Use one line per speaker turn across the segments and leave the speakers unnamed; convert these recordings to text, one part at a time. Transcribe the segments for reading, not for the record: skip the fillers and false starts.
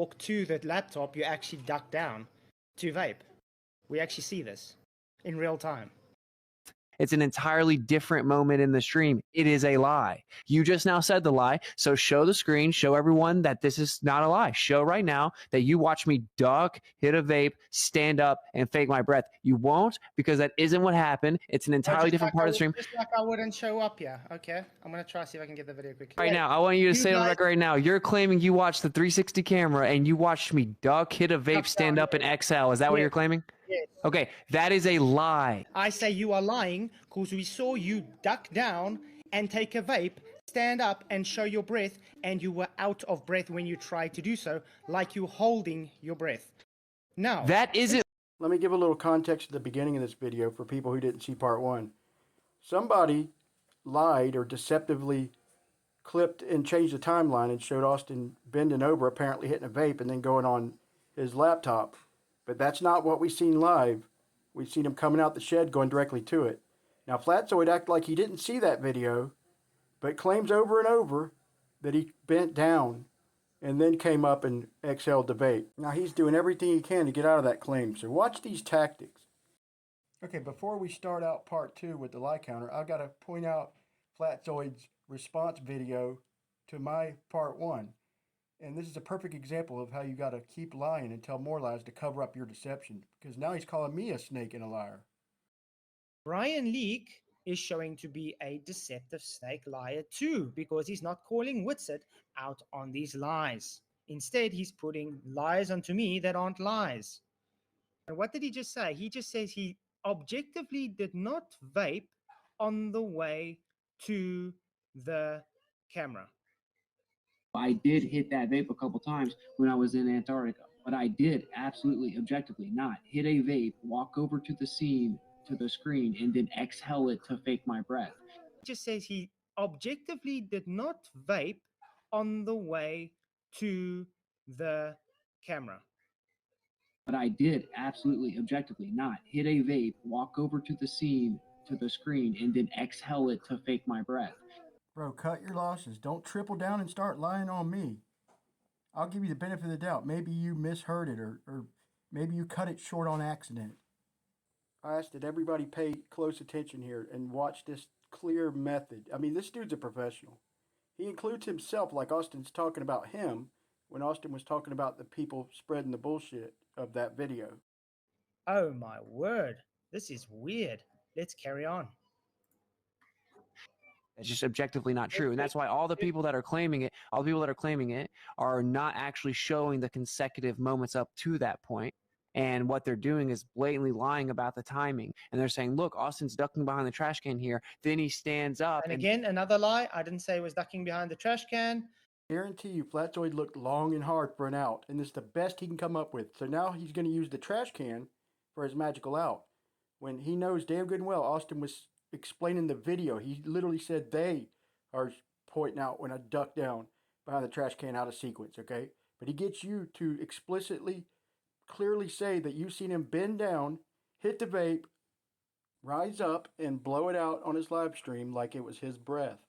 walk to the laptop, you actually duck down to vape. We actually see this in real time.
It's an entirely different moment in the stream. It is a lie. You just now said the lie. So show the screen, show everyone that this is not a lie. Show right now that you watch me duck, hit a vape, stand up, and fake my breath. You won't, because that isn't what happened. It's an entirely different part of the stream.
Just like I wouldn't show up here. Okay, I'm going to try to see if I can get the video quickly.
Right now, I want you to say on the record right now, you're claiming you watched the 360 camera and you watched me duck, hit a vape, stand up, and exhale. Is that what you're claiming?
Yes.
Okay, that is a lie.
I say you are lying because we saw you duck down and take a vape, stand up and show your breath, and you were out of breath when you tried to do so, like you holding your breath. Now,
that isn't.
Let me give a little context at the beginning of this video for people who didn't see part one. Somebody lied or deceptively clipped and changed the timeline and showed Austin bending over, apparently hitting a vape, and then going on his laptop. But that's not what we've seen live. We've seen him coming out the shed going directly to it. Now, Flatzoid acted like he didn't see that video, but claims over and over that he bent down and then came up and exhaled the vape. Now, he's doing everything he can to get out of that claim. So watch these tactics. Okay, before we start out part two with the lie counter, I've got to point out Flatzoid's response video to my part one. And this is a perfect example of how you got to keep lying and tell more lies to cover up your deception. Because now he's calling me a snake and a liar.
Brian Leak is showing to be a deceptive snake liar too, because he's not calling Witsit out on these lies. Instead, he's putting lies onto me that aren't lies. And what did he just say? He just says he objectively did not vape on the way to the camera.
I did hit that vape a couple times when I was in Antarctica, but I did absolutely, objectively not hit a vape, walk over to the scene, to the screen, and then exhale it to fake my breath.
It just says he objectively did not vape on the way to the camera.
But I did absolutely, objectively not hit a vape, walk over to the scene, to the screen, and then exhale it to fake my breath.
Bro, cut your losses. Don't triple down and start lying on me. I'll give you the benefit of the doubt. Maybe you misheard it or maybe you cut it short on accident. I asked that everybody pay close attention here and watch this clear method. I mean, this dude's a professional. He includes himself like Austin's talking about him when Austin was talking about the people spreading the bullshit of that video.
Oh my word. This is weird. Let's carry on.
It's just objectively not true. And that's why all the people that are claiming it, are not actually showing the consecutive moments up to that point. And what they're doing is blatantly lying about the timing. And they're saying, look, Austin's ducking behind the trash can here. Then he stands up.
And again, another lie. I didn't say he was ducking behind the trash can.
Guarantee you, Flatzoid looked long and hard for an out. And this is the best he can come up with. So now he's going to use the trash can for his magical out. When he knows damn good and well Austin was explaining the video. He literally said they are pointing out when I duck down behind the trash can out of sequence, okay? But he gets you to explicitly, clearly say that you've seen him bend down, hit the vape, rise up, and blow it out on his live stream like it was his breath.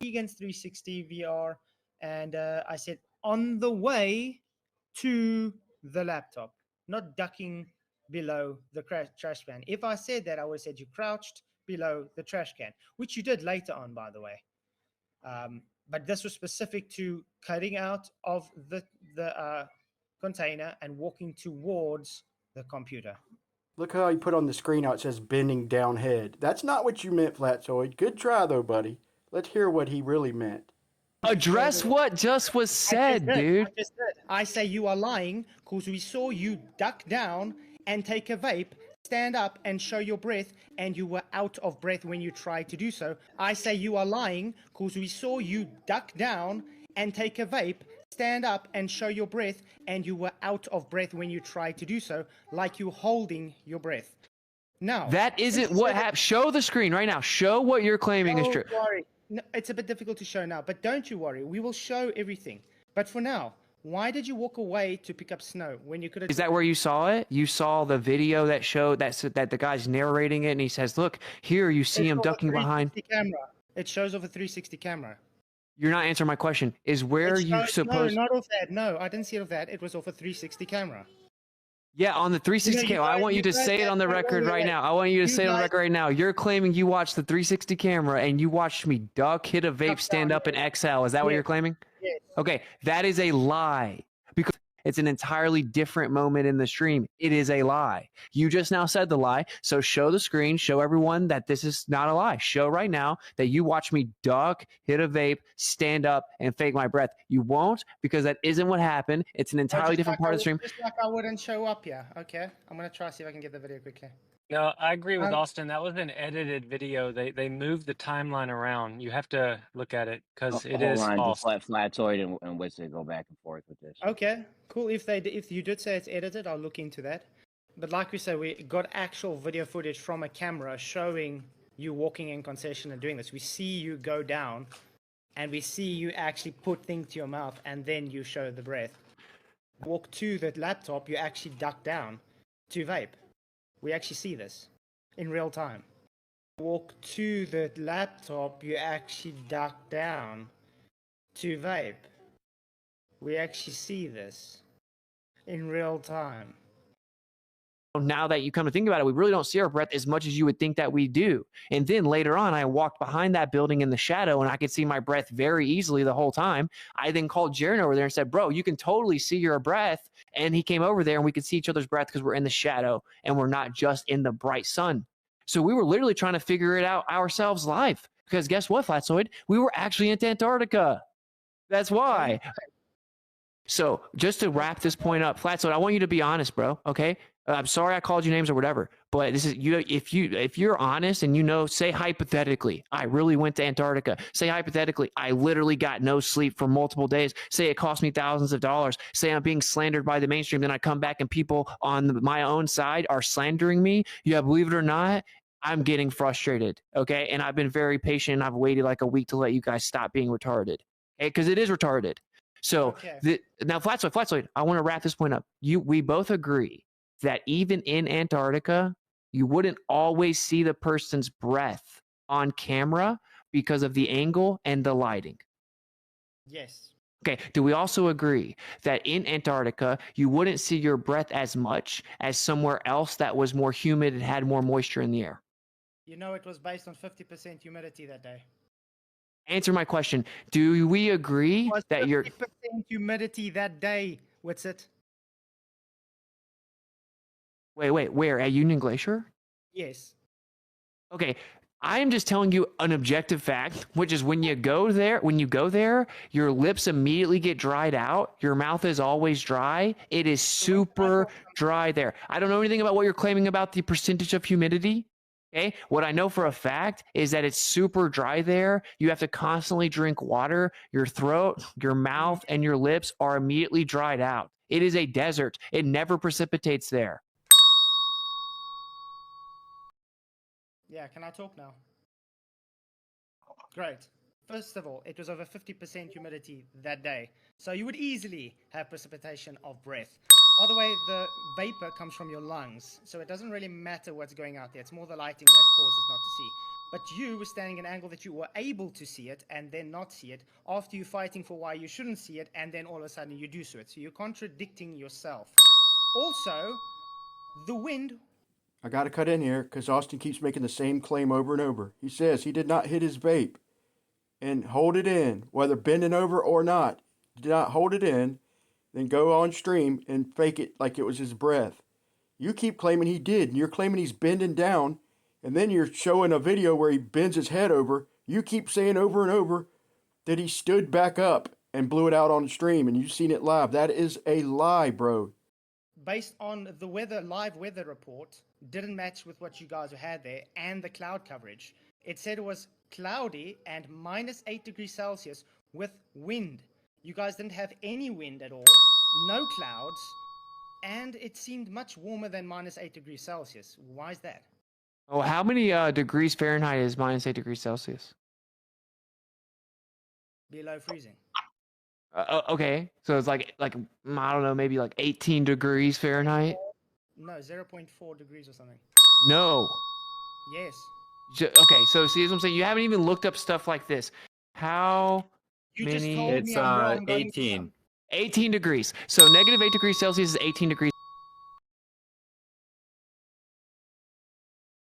Egan's 360 VR, and I said on the way to the laptop, not ducking below the trash can. If I said that, I would have said you crouched below the trash can, which you did later on, by the way. But this was specific to cutting out of the container and walking towards the computer.
Look how he put on the screen how it says bending down head. That's not what you meant, Flatzoid. Good try, though, buddy. Let's hear what he really meant.
Address what just was said, dude.
I say you are lying because we saw you duck down and take a vape, stand up and show your breath, and you were out of breath when you tried to do so. I say you are lying because we saw you duck down and take a vape, stand up and show your breath, and you were out of breath when you tried to do so, like you holding your breath. Now,
that isn't what happened. Show the screen right now. Show what you're claiming is true.
Don't worry. No, it's a bit difficult to show now, but don't you worry. We will show everything. But for now, why did you walk away to pick up snow when you could have...
Is that where you saw it? You saw the video that showed that the guy's narrating it, and he says, look, here you see him ducking behind...
camera. It shows off a 360 camera.
You're not answering my question. Is where
It
you
showed, no,
supposed?
not off that. No, I didn't see it off that. It was off a 360 camera.
Yeah, on the 360
you
camera. I
guys,
want you to say it on the record right now. I want you to say it on the record right now. You're claiming you watched the 360 camera and you watched me duck, hit a vape, stand up, and exhale. Is that what you're claiming?
Yes.
Okay, that is a lie because it's an entirely different moment in the stream. It is a lie. You just now said the lie. So show the screen, show everyone that this is not a lie. Show right now that you watch me duck, hit a vape, stand up, and fake my breath. You won't because that isn't what happened. It's an entirely different part of the stream.
Just like I wouldn't show up here. Okay, I'm going to try see if I can get the video quickly.
No, I agree with Austin. That was an edited video. They moved the timeline around. You have to look at it because it is false.
Flatzoid and Witsit go back and forth with this.
Okay, cool. If you did say it's edited, I'll look into that. But like we said, we got actual video footage from a camera showing you walking in concession and doing this. We see you go down, and we see you actually put things to your mouth, and then you show the breath. Walk to the laptop, you actually duck down to vape. We actually see this in real time. Walk to the laptop, you actually duck down to vape. We actually see this in real time.
Now that you come to think about it, we really don't see our breath as much as you would think that we do. And then later on, I walked behind that building in the shadow and I could see my breath very easily the whole time. I then called Jaren over there and said, bro, you can totally see your breath. And he came over there and we could see each other's breath because we're in the shadow and we're not just in the bright sun. So we were literally trying to figure it out ourselves live because guess what, Flatzoid? We were actually in Antarctica. That's why. So just to wrap this point up, Flatzoid, I want you to be honest, bro. Okay. I'm sorry I called you names or whatever, but this is you. If you're honest and you know, say hypothetically, I really went to Antarctica. Say hypothetically, I literally got no sleep for multiple days. Say it cost me thousands of dollars. Say I'm being slandered by the mainstream. Then I come back and people on my own side are slandering me. Yeah, believe it or not, I'm getting frustrated. Okay, and I've been very patient. And I've waited like a week to let you guys stop being retarded. Okay, because it is retarded. So now, Flatzoid, I want to wrap this point up. We both agree that even in Antarctica, you wouldn't always see the person's breath on camera because of the angle and the lighting.
Yes.
Okay, do we also agree that in Antarctica, you wouldn't see your breath as much as somewhere else that was more humid and had more moisture in the air?
You know, it was based on 50% humidity that day.
Answer my question. Do we agree that you're
50% humidity that day, Witsit?
Wait, where? At Union Glacier?
Yes.
Okay, I am just telling you an objective fact, which is when you go there, your lips immediately get dried out. Your mouth is always dry. It is super dry there. I don't know anything about what you're claiming about the percentage of humidity. Okay, what I know for a fact is that it's super dry there. You have to constantly drink water. Your throat, your mouth, and your lips are immediately dried out. It is a desert. It never precipitates there.
Yeah, can I talk now? Great. First of all, it was over 50% humidity that day. So you would easily have precipitation of breath. By the way, the vapor comes from your lungs. So it doesn't really matter what's going out there. It's more the lighting that causes not to see. But you were standing at an angle that you were able to see it and then not see it after you fighting for why you shouldn't see it and then all of a sudden you do see it. So you're contradicting yourself. Also, the wind...
I got to cut in here because Austin keeps making the same claim over and over. He says he did not hit his vape and hold it in, whether bending over or not. He did not hold it in, then go on stream and fake it like it was his breath. You keep claiming he did, and you're claiming he's bending down, and then you're showing a video where he bends his head over. You keep saying over and over that he stood back up and blew it out on stream, and you've seen it live. That is a lie, bro.
Based on the live weather report, didn't match with what you guys had there and the cloud coverage. It said it was cloudy and minus 8 degrees Celsius with wind. You guys didn't have any wind at all, no clouds, and it seemed much warmer than minus 8 degrees Celsius. Why is that?
Oh, how many degrees Fahrenheit is minus 8 degrees Celsius?
Below freezing.
Okay, so it's like I don't know, maybe like 18 degrees Fahrenheit.
No, 0.4 degrees or something.
No.
Yes.
Okay, so see what I'm saying? You haven't even looked up stuff like this. How
You just
Mini-
told
It's
me I'm wrong. going into
18.
some-
18 degrees. So negative 8 degrees Celsius is 18 degrees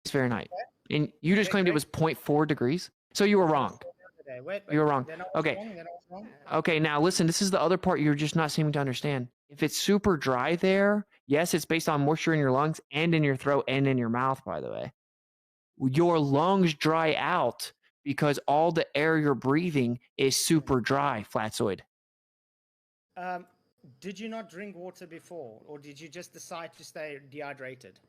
Fahrenheit. And you just
Okay,
claimed it
great.
was 0.4 degrees. So you were wrong.
Wait,
You were wrong.
Then I was
Okay.
wrong, then I was wrong.
Okay, now listen, this is the other part you're just not seeming to understand. If it's super dry there, yes, it's based on moisture in your lungs and in your throat and in your mouth, by the way. Your lungs dry out because all the air you're breathing is super dry, Flatzoid.
Did you not drink water before, or did you just decide to stay dehydrated?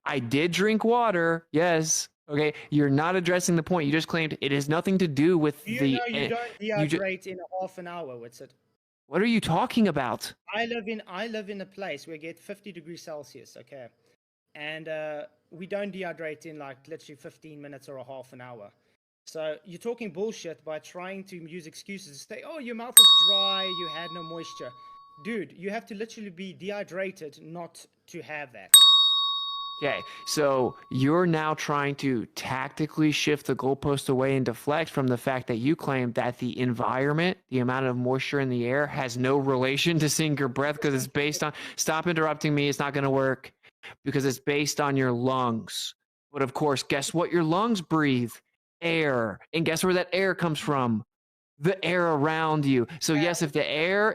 I did drink water, yes. Okay, you're not addressing the point. You just claimed it has nothing to do with
Do you
the.
know you don't dehydrate in half an hour, Witsit?
What are you talking about?
I live in a place where we get 50 degrees Celsius, okay? And we don't dehydrate in like literally 15 minutes or a half an hour. So you're talking bullshit by trying to use excuses to say, oh, your mouth is dry, you had no moisture. Dude, you have to literally be dehydrated not to have that.
Okay, so you're now trying to tactically shift the goalpost away and deflect from the fact that you claim that the environment, the amount of moisture in the air, has no relation to seeing your breath because it's based on. Stop interrupting me. It's not going to work because it's based on your lungs. But of course, guess what your lungs breathe? Air. And guess where that air comes from? The air around you. So yes, if the air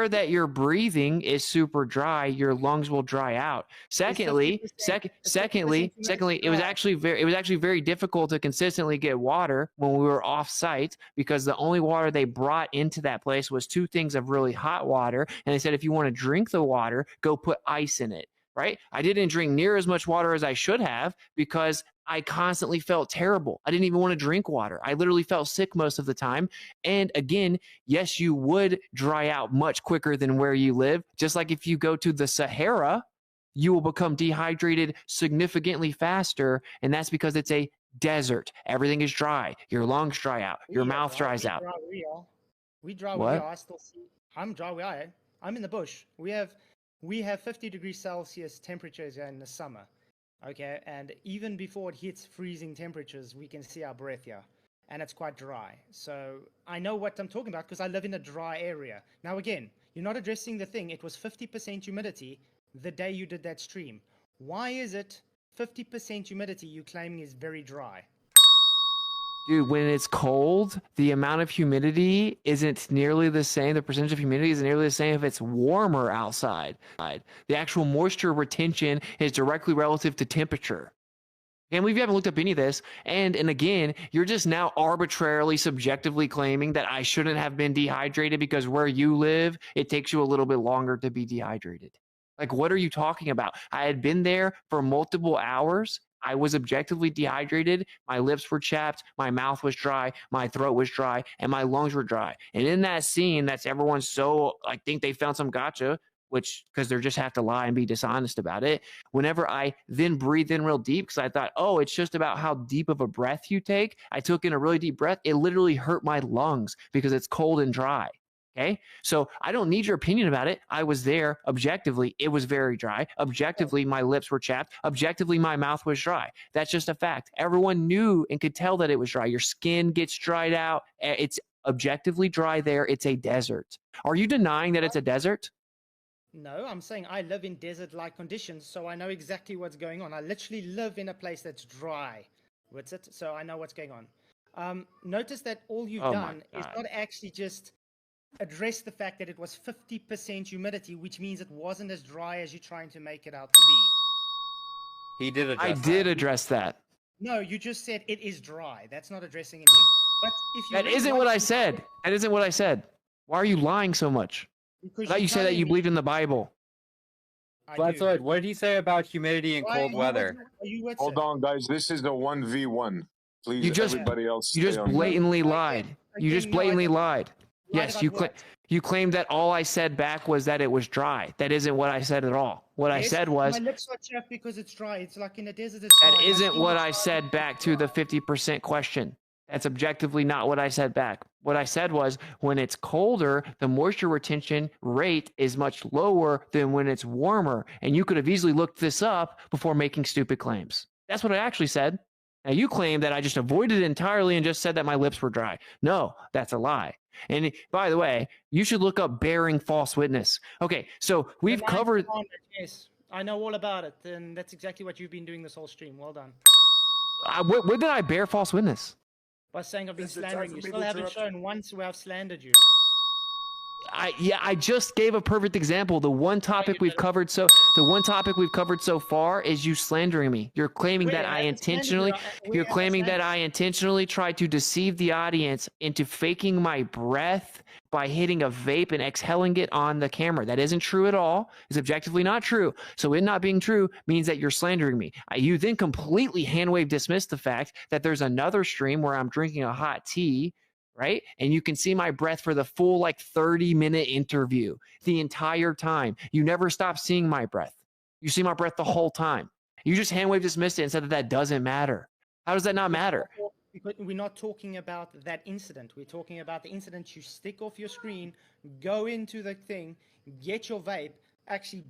that you're breathing is super dry, your lungs will dry out. Secondly, it was actually very difficult to consistently get water when we were off site because the only water they brought into that place was 2 things of really hot water, and they said if you want to drink the water, go put ice in it. Right? I didn't drink near as much water as I should have because I constantly felt terrible. I didn't even want to drink water. I literally felt sick most of the time. And again, yes, you would dry out much quicker than where you live. Just like if you go to the Sahara, you will become dehydrated significantly faster. And that's because it's a desert. Everything is dry. Your lungs dry out. Your mouth dries out.
We dry.
What?
I still see. I'm dry. I'm in the bush. We have 50 degrees Celsius temperatures in the summer. Okay, and even before it hits freezing temperatures, we can see our breath here, and it's quite dry. So I know what I'm talking about because I live in a dry area. Now again, you're not addressing the thing. It was 50% humidity the day you did that stream. Why is it 50% humidity you claiming is very dry?
Dude, when it's cold, the amount of humidity isn't nearly the same. The percentage of humidity isn't nearly the same if it's warmer outside. The actual moisture retention is directly relative to temperature. Can't believe you haven't looked up any of this. And again, you're just now arbitrarily, subjectively claiming that I shouldn't have been dehydrated because where you live, it takes you a little bit longer to be dehydrated. Like, what are you talking about? I had been there for multiple hours. I was objectively dehydrated. My lips were chapped. My mouth was dry. My throat was dry. And my lungs were dry. And in that scene, that's everyone's so, I think they found some gotcha, which, because they just have to lie and be dishonest about it. Whenever I then breathed in real deep, because I thought, oh, it's just about how deep of a breath you take. I took in a really deep breath. It literally hurt my lungs because it's cold and dry. Okay, so I don't need your opinion about it. I was there objectively. It was very dry. Objectively, my lips were chapped. Objectively, my mouth was dry. That's just a fact. Everyone knew and could tell that it was dry. Your skin gets dried out. It's objectively dry there. It's a desert. Are you denying that it's a desert?
No, I'm saying I live in desert-like conditions, so I know exactly what's going on. I literally live in a place that's dry, Witsit, so I know what's going on. Notice that all you've done is not actually just address the fact that it was 50% humidity, which means it wasn't as dry as you're trying to make it out to be.
He did address
I did address that.
No, you just said it is dry. That's not addressing anything. But if you
That isn't what I said. That isn't what I said. Why are you lying so much? I thought you said that you believed in the Bible.
Flatzoid, what did he say about humidity and cold weather?
Hold on, guys. This is the 1v1. Please, everybody else.
You just blatantly lied. You just blatantly lied. Yes, you claimed that all I said back was that it was dry. That isn't what I said at all. What I said was
my lips are chapped because it's dry. It's like in a desert.
that isn't what I said back to the 50% question. That's objectively not what I said back. What I said was when it's colder, the moisture retention rate is much lower than when it's warmer. And you could have easily looked this up before making stupid claims. That's what I actually said. Now, you claim that I just avoided it entirely and just said that my lips were dry. No, that's a lie. And by the way, you should look up bearing false witness. Okay, so we've covered.
Yes, I know all about it, and that's exactly what you've been doing this whole stream. Well done.
What did I bear false witness?
By saying I've been slandering you. Still haven't shown once where I've slandered you.
I just gave a perfect example. The one topic we've covered so far is you slandering me. You're claiming that I intentionally tried to deceive the audience into faking my breath by hitting a vape and exhaling it on the camera. That isn't true at all. It's objectively not true. So it not being true means that you're slandering me. You then completely hand-wave dismiss the fact that there's another stream where I'm drinking a hot tea, right? And you can see my breath for the full 30-minute interview, the entire time. You never stop seeing my breath. You see my breath the whole time. You just hand-wave dismissed it and said that doesn't matter. How does that not matter?
Because we're not talking about that incident. We're talking about the incident you stick off your screen, go into the thing, get your vape, actually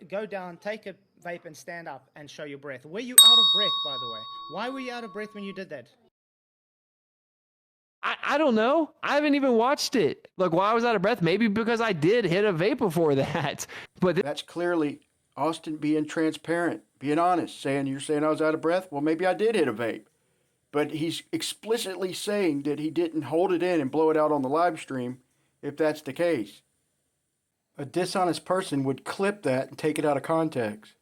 go down, take a vape and stand up and show your breath. Were you out of breath, by the way? Why were you out of breath when you did that?
I don't know. I haven't even watched it. Like, why I was out of breath? Maybe because I did hit a vape before that. But
that's clearly Austin being transparent, being honest, you're saying I was out of breath. Well, maybe I did hit a vape. But he's explicitly saying that he didn't hold it in and blow it out on the live stream if that's the case. A dishonest person would clip that and take it out of context.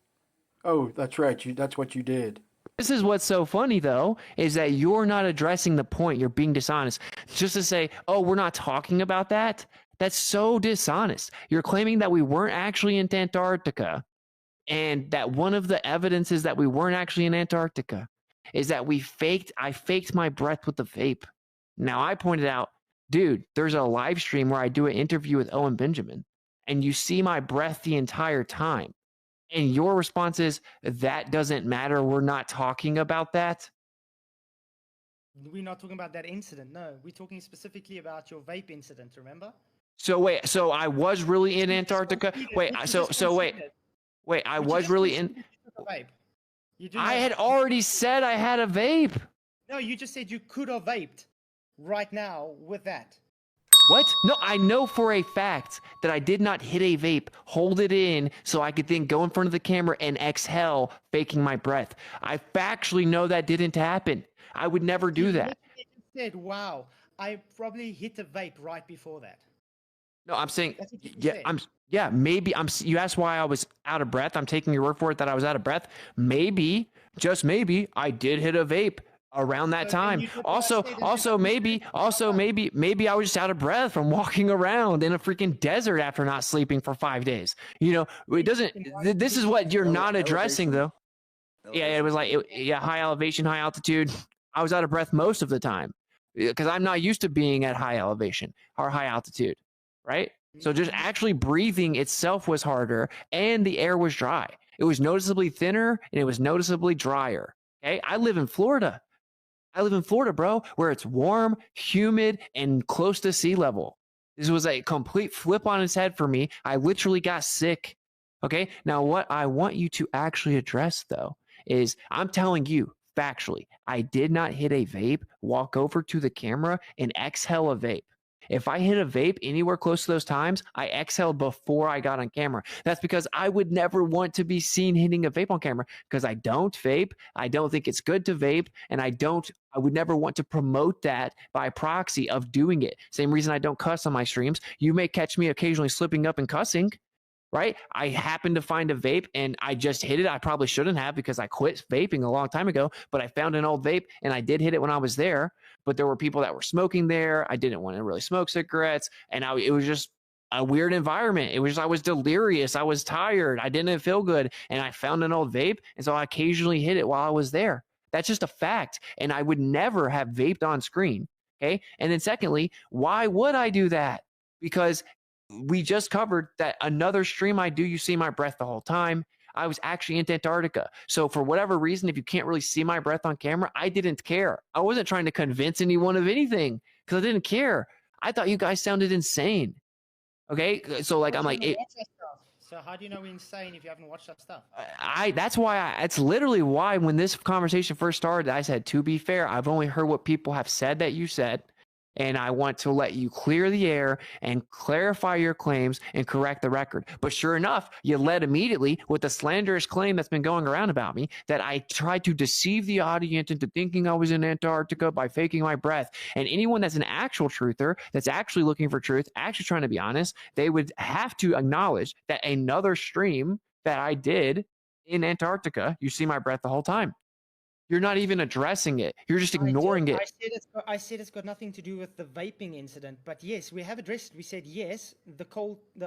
Oh, that's right. That's what you did.
This is what's so funny, though, is that you're not addressing the point. You're being dishonest. Just to say, oh, we're not talking about that. That's so dishonest. You're claiming that we weren't actually in Antarctica, and that one of the evidences that we weren't actually in Antarctica is that I faked my breath with the vape. Now, I pointed out, dude, there's a live stream where I do an interview with Owen Benjamin, and you see my breath the entire time. And your response is, that doesn't matter. We're not talking about that.
We're not talking about that incident. No, we're talking specifically about your vape incident, remember?
So wait, so I was really in Antarctica? Wait, I was really in... I had already said I had a vape.
No, you just said you could have vaped right now with that.
What? No, I know for a fact that I did not hit a vape, hold it in so I could then go in front of the camera and exhale, faking my breath. I factually know that didn't happen. I would never do that.
You said, wow, I probably hit a vape right before that.
No, I'm saying, maybe you asked why I was out of breath. I'm taking your word for it that I was out of breath. Maybe, just maybe, I did hit a vape around that time. Also, maybe I was just out of breath from walking around in a freaking desert after not sleeping for 5 days. It doesn't, this is what you're not addressing though. Yeah, it was high elevation, high altitude. I was out of breath most of the time because I'm not used to being at high elevation or high altitude, right? So just actually breathing itself was harder and the air was dry. It was noticeably thinner and it was noticeably drier. Okay. I live in Florida, bro, where it's warm, humid, and close to sea level. This was a complete flip on its head for me. I literally got sick. Okay. Now, what I want you to actually address, though, is I'm telling you factually, I did not hit a vape, walk over to the camera, and exhale a vape. If I hit a vape anywhere close to those times, I exhaled before I got on camera. That's because I would never want to be seen hitting a vape on camera because I don't vape. I don't think it's good to vape. And I would never want to promote that by proxy of doing it. Same reason I don't cuss on my streams. You may catch me occasionally slipping up and cussing, right? I happened to find a vape and I just hit it. I probably shouldn't have because I quit vaping a long time ago, but I found an old vape and I did hit it when I was there. But there were people that were smoking there. I didn't want to really smoke cigarettes. And it was just a weird environment. I was delirious. I was tired. I didn't feel good. And I found an old vape. And so I occasionally hit it while I was there. That's just a fact. And I would never have vaped on screen. Okay. And then secondly, why would I do that? Because we just covered that another stream I do, you see my breath the whole time. I was actually in Antarctica. So for whatever reason, if you can't really see my breath on camera, I didn't care. I wasn't trying to convince anyone of anything because I didn't care. I thought you guys sounded insane. Okay. So I'm like,
So how do you know we're insane if you haven't watched our stuff?
It's literally why when this conversation first started, I said, to be fair, I've only heard what people have said that you said. And I want to let you clear the air and clarify your claims and correct the record. But sure enough, you led immediately with the slanderous claim that's been going around about me that I tried to deceive the audience into thinking I was in Antarctica by faking my breath. And anyone that's an actual truther, that's actually looking for truth, actually trying to be honest, they would have to acknowledge that another stream that I did in Antarctica, you see my breath the whole time. You're not even addressing it. You're just ignoring it.
I said it's got nothing to do with the vaping incident, but yes, we have addressed. We said yes, the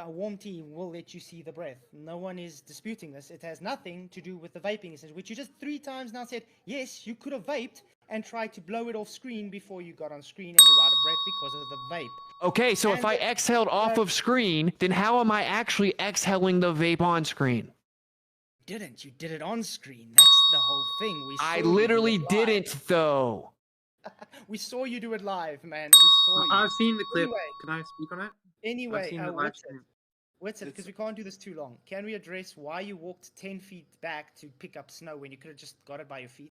warm tea will let you see the breath. No one is disputing this. It has nothing to do with the vaping incident, which you just 3 times now said yes, you could have vaped and tried to blow it off screen before you got on screen and you were out of breath because of the vape.
Okay, so if I exhaled off of screen, then how am I actually exhaling the vape on screen?
Didn't. You did it on screen. That's the whole thing.
I literally didn't, though.
We saw you do it live, man. We saw you.
I've seen the clip.
Anyway,
Can I speak on it?
Anyway, Witsit, because we can't do this too long. Can we address why you walked 10 feet back to pick up snow when you could have just got it by your feet?